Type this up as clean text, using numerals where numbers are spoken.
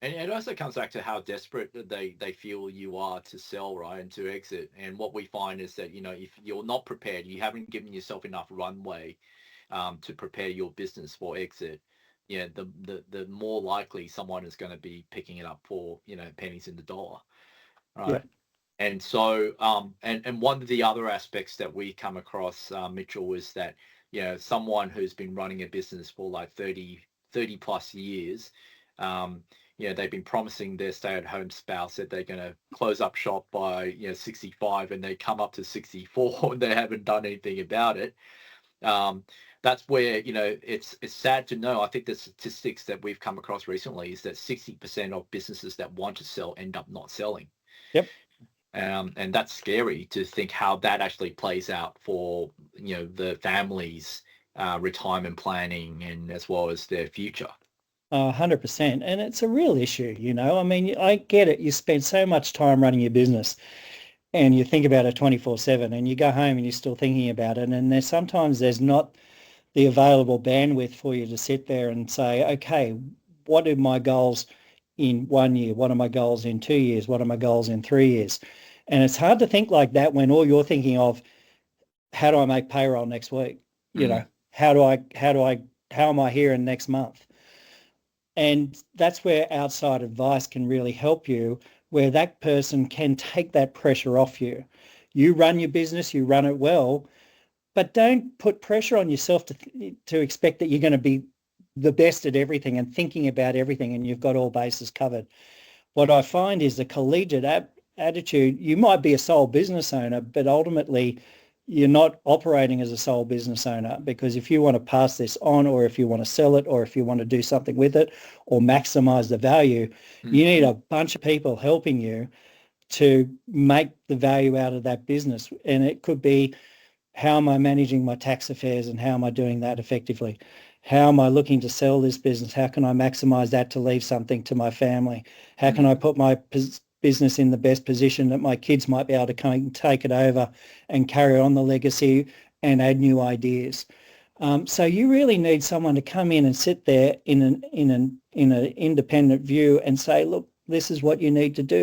And it also comes back to how desperate that they feel you are to sell, right, and to exit. And what we find is that, if you're not prepared, you haven't given yourself enough runway to prepare your business for exit, yeah, the more likely someone is going to be picking it up for, pennies in the dollar, right? Yep. And so, and one of the other aspects that we come across, Mitchell, was that, someone who's been running a business for like 30 plus years, um, they've been promising their stay-at-home spouse that they're going to close up shop by, 65, and they come up to 64 and they haven't done anything about it. Um, that's where, it's sad to know. I think the statistics that we've come across recently is that 60% of businesses that want to sell end up not selling. Yep. And that's scary to think how that actually plays out for, the families' retirement planning and as well as their future. 100%. And it's a real issue, I mean, I get it. You spend so much time running your business and you think about it 24/7 and you go home and you're still thinking about it. And there's not the available bandwidth for you to sit there and say, okay, what are my goals in 1 year? What are my goals in 2 years? What are my goals in 3 years? And it's hard to think like that when all you're thinking of, how do I make payroll next week? Mm. How am I here in next month? And that's where outside advice can really help you, where that person can take that pressure off you. You run your business, you run it well, but don't put pressure on yourself to expect that you're going to be the best at everything and thinking about everything and you've got all bases covered. What I find is a collegiate attitude. You might be a sole business owner, but ultimately you're not operating as a sole business owner, because if you want to pass this on, or if you want to sell it, or if you want to do something with it or maximize the value, you need a bunch of people helping you to make the value out of that business. And it could be, how am I managing my tax affairs and how am I doing that effectively? How am I looking to sell this business? How can I maximize that to leave something to my family? How can I put my business in the best position that my kids might be able to come and take it over and carry on the legacy and add new ideas? So you really need someone to come in and sit there in an independent view and say, look, this is what you need to do.